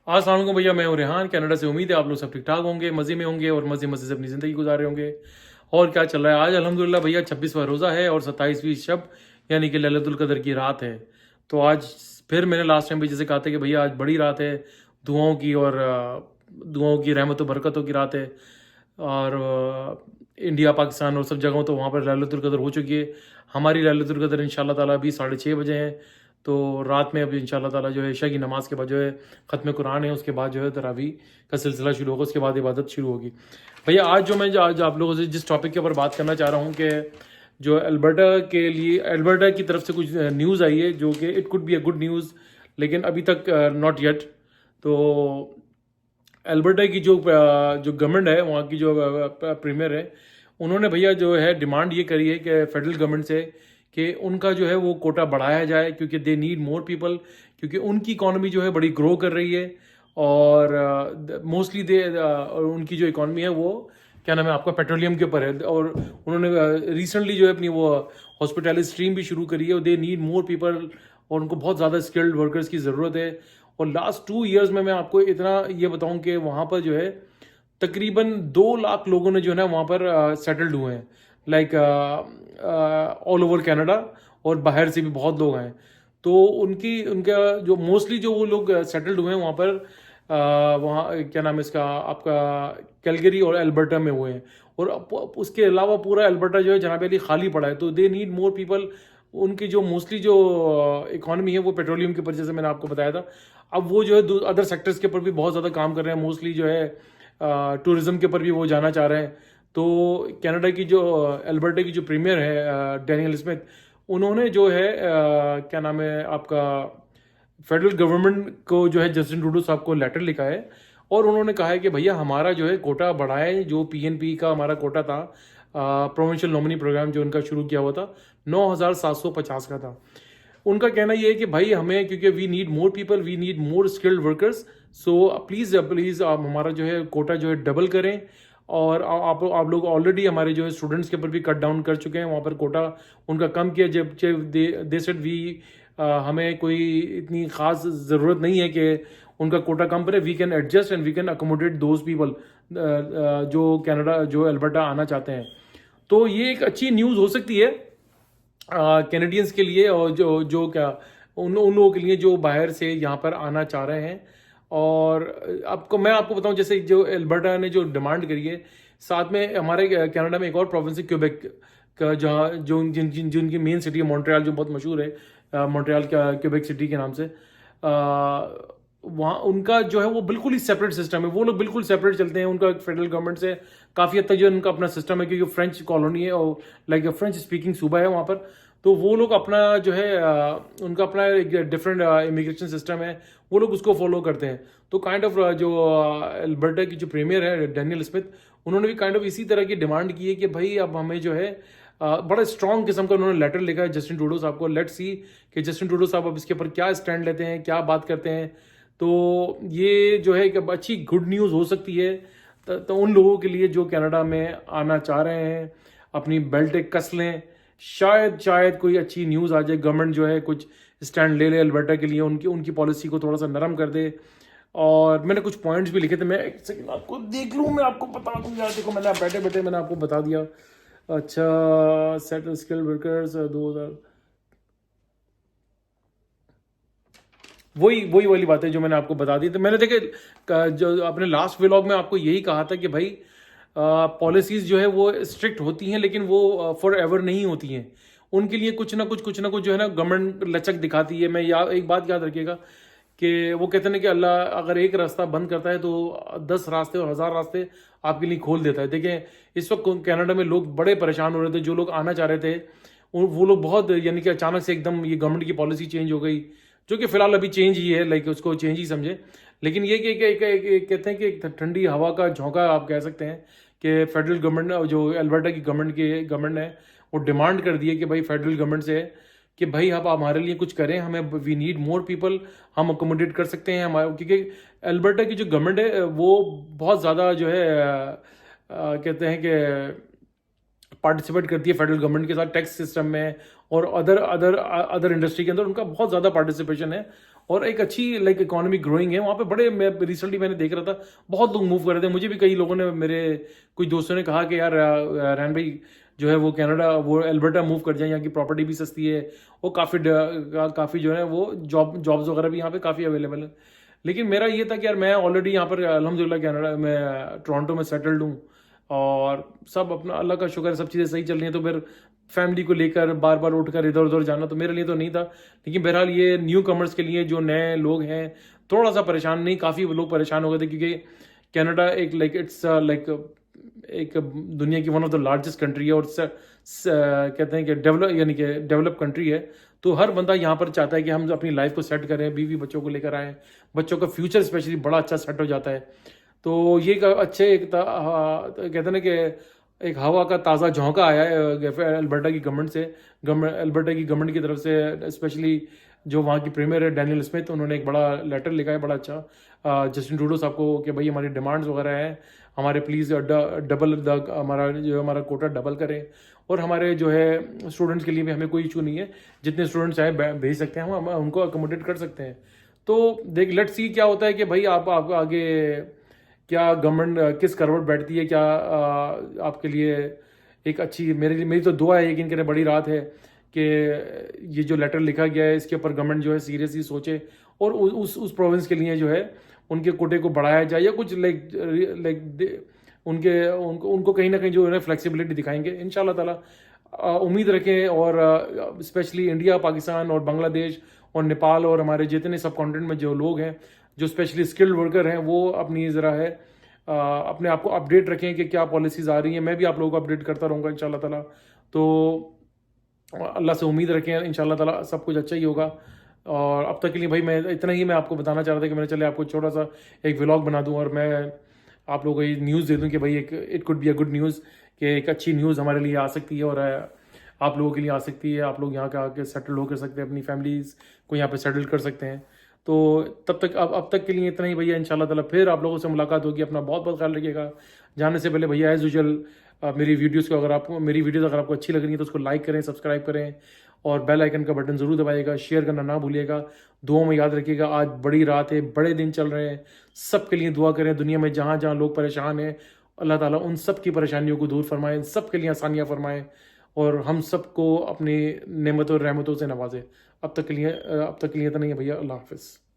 अस्सलाम वालेकुम भैया, मैं हूँ रेहान कनाडा से। उम्मीद है आप लोग सब ठीक ठाक होंगे, मज़े में होंगे और मज़े मज़े से अपनी ज़िंदगी गुजार रहे होंगे। और क्या चल रहा है आज? अल्हम्दुलिल्लाह भैया 26वां रोज़ा है और 27वीं शब यानी कि लैलतुल कदर की रात है। तो आज फिर मैंने लास्ट टाइम भी जैसे कहा था कि भैया आज बड़ी रात है, दुआओं की और दुआओं की रहमत व बरकतों की रात है। और इंडिया पाकिस्तान और सब जगहों तो वहाँ पर लैलतुल कदर हो चुकी है। हमारी लैलतुल कदर इंशाल्लाह ताला अभी 6:30 बजे है। तो रात में अभी इंशाल्लाह ताला जो है इशा की नमाज़ के बाद जो है ख़त्म कुरान है, उसके बाद जो है तरावी का सिलसिला शुरू होगा, उसके बाद इबादत शुरू होगी। भैया आज आप लोगों से जिस टॉपिक के ऊपर बात करना चाह रहा हूँ कि जो अल्बर्टा के लिए अल्बर्टा की तरफ से कुछ न्यूज़ आई है जो कि it could be a good news, लेकिन अभी तक नॉट येट। तो अल्बर्टा की जो गवर्नमेंट है, वहाँ की जो प्रीमियर है, उन्होंने भैया जो है डिमांड ये करी है कि फेडरल गवर्नमेंट से कि उनका जो है वो कोटा बढ़ाया जाए, क्योंकि दे नीड मोर पीपल, क्योंकि उनकी इकॉनमी जो है बड़ी ग्रो कर रही है। और मोस्टली और उनकी जो इकॉनमी है वो क्या नाम है आपका पेट्रोलियम के ऊपर है। और उन्होंने रिसेंटली जो है अपनी वो हॉस्पिटैलिटी स्ट्रीम भी शुरू करी है और दे नीड मोर पीपल, और उनको बहुत ज़्यादा स्किल्ड वर्कर्स की ज़रूरत है। और लास्ट 2 ईयर्स में मैं आपको इतना ये बताऊं कि वहाँ पर जो है तकरीबन 2 लाख लोगों ने जो है ना वहाँ पर सेटल्ड हुए हैं, लाइक ऑल ओवर कनाडा, और बाहर से भी बहुत लोग आए। तो उनकी उनका जो मोस्टली जो वो लोग सेटल्ड हुए हैं वहाँ पर वहाँ क्या नाम है इसका आपका कैलगरी और अल्बर्टा में हुए हैं। और उसके अलावा पूरा अल्बर्टा जो है जनाब अली खाली पड़ा है। तो दे नीड मोर पीपल। उनकी जो मोस्टली जो इकॉनमी है वो पेट्रोलियम के ऊपर, जैसे मैंने आपको बताया था। अब वो जो है अदर सेक्टर्स के ऊपर भी बहुत ज़्यादा काम कर रहे हैं, मोस्टली जो है टूरिज्म के ऊपर भी वो जाना चाह रहे हैं। तो कनाडा की जो अल्बर्टा की जो प्रीमियर है डैनियल स्मिथ, उन्होंने जो है क्या नाम है आपका फेडरल गवर्नमेंट को जो है जस्टिन ट्रूडो साहब को लेटर लिखा है। और उन्होंने कहा है कि भैया हमारा जो है कोटा बढ़ाएं। जो पीएनपी का हमारा कोटा था, प्रोविंशियल नॉमिनी प्रोग्राम जो उनका शुरू किया हुआ था, 9,750 का था। उनका कहना ये है कि भाई हमें, क्योंकि we need more people, we need more skilled workers, so please please आप हमारा जो है कोटा जो है डबल करें। और आप लोग ऑलरेडी हमारे जो है स्टूडेंट्स के ऊपर भी कट डाउन कर चुके हैं, वहाँ पर कोटा उनका कम किया। जब दे सेड वी हमें कोई इतनी ख़ास ज़रूरत नहीं है कि उनका कोटा कम करे। We can adjust and we can accommodate those people जो कनाडा जो अल्बर्टा आना चाहते हैं। तो ये एक अच्छी न्यूज़ हो सकती है कैनेडियंस के लिए, और जो जो क्या उन लोगों के लिए जो बाहर से यहाँ पर आना चाह रहे हैं। और मैं आपको बताऊं, जैसे जो अल्बर्टा ने जो डिमांड करी है, साथ में हमारे कनाडा में एक और प्रोविंस है क्यूबेक का, जहाँ जो जिनकी मेन सिटी है मॉन्ट्रियल, जो बहुत मशहूर है, मॉन्ट्रियल का क्यूबेक सिटी के नाम से। वहाँ उनका जो है वो बिल्कुल ही सेपरेट सिस्टम है। वो लोग बिल्कुल सेपरेट चलते हैं। उनका फेडरल गवर्नमेंट से काफ़ी हद तक जो उनका अपना सिस्टम है, क्योंकि फ्रेंच कॉलोनी है और लाइक फ्रेंच स्पीकिंग सूबा है वहाँ पर। तो वो लोग अपना जो है उनका अपना एक डिफरेंट इमिग्रेशन सिस्टम है, वो लोग उसको फॉलो करते हैं। तो काइंड ऑफ जो अल्बर्टा की जो प्रीमियर है डैनियल स्मिथ, उन्होंने भी काइंड ऑफ इसी तरह की डिमांड की है कि भाई अब हमें जो है बड़ा स्ट्रॉन्ग किस्म का उन्होंने लेटर लिखा है जस्टिन ट्रूडो साहब को। लेट्स सी कि जस्टिन ट्रूडो साहब अब इसके ऊपर क्या स्टैंड लेते हैं, क्या बात करते हैं। तो ये जो है एक अच्छी गुड न्यूज़ हो सकती है तो उन लोगों के लिए जो कनाडा में आना चाह रहे हैं, अपनी बेल्ट एक कस लें। शायद शायद कोई अच्छी न्यूज़ आ जाए, गवर्नमेंट जो है कुछ स्टैंड ले ले अल्बर्टा के लिए, उनकी उनकी पॉलिसी को थोड़ा सा नरम कर दे। और मैंने कुछ पॉइंट्स भी लिखे थे, मैं एक सेकंड आपको देख लूँ, मैं आपको बता दूँ यार। देखो मैंने बैठे बैठे मैंने आपको बता दिया। अच्छा, सेटल स्किल्ड वर्कर्स 2000, वही वही वाली बातें जो मैंने आपको बता दी। तो मैंने देखे जो अपने लास्ट व्लॉग में आपको यही कहा था कि भाई पॉलिसीज जो है वो स्ट्रिक्ट होती हैं, लेकिन वो फॉर एवर नहीं होती हैं। उनके लिए कुछ ना कुछ जो है ना गवर्नमेंट लचक दिखाती है। मैं एक बात याद रखिएगा कि वो कहते हैं कि अल्लाह अगर एक रास्ता बंद करता है तो 10 रास्ते और 1000 रास्ते आपके लिए खोल देता है। देखें इस वक्त कनाडा में लोग बड़े परेशान हो रहे थे, जो लोग आना चाह रहे थे वो लोग बहुत, यानी कि अचानक से एकदम ये गवर्नमेंट की पॉलिसी चेंज हो गई, जो कि फिलहाल अभी चेंज ही है, लाइक उसको चेंज ही समझे। लेकिन ये कि कहते हैं कि एक ठंडी हवा का झोंका आप कह सकते हैं कि फेडरल गवर्नमेंट जो अल्बर्टा की गवर्नमेंट है वो डिमांड कर दी है कि भाई फेडरल गवर्नमेंट से कि भाई आप हमारे लिए कुछ करें, हमें वी नीड मोर पीपल, हम अकोमोडेट कर सकते हैं हमारे। क्योंकि अल्बर्टा की जो गवर्नमेंट है वो बहुत ज़्यादा जो है कहते हैं कि पार्टिसिपेट करती है फेडरल गवर्नमेंट के साथ टैक्स सिस्टम में और अदर अदर अदर इंडस्ट्री के अंदर, उनका बहुत ज़्यादा पार्टिसिपेशन है। और एक अच्छी लाइक इकोनॉमी ग्रोइंग है वहाँ पे। बड़े मैं रिसेंटली मैंने देख रहा था बहुत लोग मूव कर रहे थे। मुझे भी कई लोगों ने, मेरे कुछ दोस्तों ने कहा कि यार रैन भाई जो है वो कनाडा, वो अल्बर्टा मूव कर जाए, यहाँ की प्रॉपर्टी भी सस्ती है, वो काफ़ी जो है वो जॉब्स वगैरह भी यहाँ पे काफ़ी अवेलेबल है। लेकिन मेरा ये था कि यार मैं ऑलरेडी यहाँ पर अल्हम्दुलिल्लाह कनाडा में टोरंटो में सेटल्ड हूँ और सब अपना अल्लाह का शुक्र है, सब चीज़ें सही चल रही हैं। तो फिर फैमिली को लेकर बार बार उठकर इधर उधर जाना तो मेरे लिए तो नहीं था। लेकिन बहरहाल ये न्यू कमर्स के लिए, जो नए लोग हैं, थोड़ा सा परेशान, नहीं काफ़ी लोग परेशान हो गए थे, क्योंकि कनाडा एक लाइक इट्स लाइक एक दुनिया की one of the largest country है और कहते हैं कि डेवलप कंट्री है। तो हर बंदा यहाँ पर चाहता है कि हम अपनी लाइफ को सेट करें, बीवी बच्चों को लेकर आएँ, बच्चों का फ्यूचर स्पेशली बड़ा अच्छा सेट हो जाता है। तो ये एक अच्छे कहते हैं ना कि एक हवा का ताज़ा झोंका आया है अल्बर्टा की गवर्नमेंट से, अल्बर्टा की गवर्नमेंट की तरफ से। स्पेशली जो वहाँ की प्रीमियर है डैनियल स्मिथ, उन्होंने एक बड़ा लेटर लिखा है, बड़ा अच्छा, जस्टिन ट्रूडो साहब को, कि भाई हमारी डिमांड्स वगैरह हैं, हमारे प्लीज़ डबल हमारा कोटा डबल करें, और हमारे जो है स्टूडेंट्स के लिए भी हमें कोई इशू नहीं है, जितने स्टूडेंट्स चाहे भेज सकते हैं, हम उनको अकोमोडेट कर सकते हैं। तो देख लेट्स सी क्या होता है कि भाई आप आगे क्या गवर्नमेंट किस करवट बैठती है, क्या आपके लिए एक अच्छी, मेरी तो दुआ है, यकीन करें बड़ी रात है कि ये जो लेटर लिखा गया है इसके ऊपर गवर्नमेंट जो है सीरियसली सोचे और उस प्रोविंस के लिए जो है उनके कोटे को बढ़ाया जाए, या कुछ लाइक उनको कहीं ना कहीं जो है फ्लेक्सिबिलिटी दिखाएंगे इंशाल्लाह ताला। उम्मीद रखें, और स्पेशली इंडिया, पाकिस्तान और बांग्लादेश और नेपाल और हमारे जितने सब कॉन्टिनेंट में जो लोग हैं, जो स्पेशली स्किल्ड वर्कर हैं, वो अपनी ज़रा है अपने आप को अपडेट रखें कि क्या पॉलिसीज़ आ रही हैं। मैं भी आप लोगों को अपडेट करता रहूँगा इंशाल्लाह ताला। तो अल्लाह से उम्मीद रखें इंशाल्लाह ताला सब कुछ अच्छा ही होगा। और अब तक के लिए भाई मैं इतना ही मैं आपको बताना चाह रहा था कि मैंने चले आपको छोटा सा एक व्लॉग बना दूं और मैं आप लोगों को ये न्यूज़ दे दूं कि भाई एक it could be a good news, कि एक अच्छी न्यूज़ हमारे लिए आ सकती है और आप लोगों के लिए आ सकती है। आप लोग यहाँ के आके सेटल होकर सकते हैं, अपनी फैमिलीज़ को यहाँ पे सेटल कर सकते हैं। तो तब तक अब तक के लिए इतना ही भैया। इंशाल्लाह ताला फिर आप लोगों से मुलाकात होगी। अपना बहुत बहुत ख्याल रखिएगा। जाने से पहले भैया एज यूजुअल मेरी वीडियोज़ अगर आपको अच्छी लग रही है तो उसको लाइक करें, सब्सक्राइब करें और बेल आइकन का बटन ज़रूर दबाइएगा। शेयर करना ना भूलिएगा। दुआ में याद रखिएगा, आज बड़ी रात है, बड़े दिन चल रहे हैं, सब के लिए दुआ करें। दुनिया में जहाँ जहाँ लोग परेशान हैं, अल्लाह ताला उन सब की परेशानियों को दूर फरमाएं, सब के लिए आसानियाँ फरमाएं और हम सबको अपनी नेमतों और रहमतों से नवाजें। अब तक के लिए इतना ही है भैया। अल्लाह हाफिज़।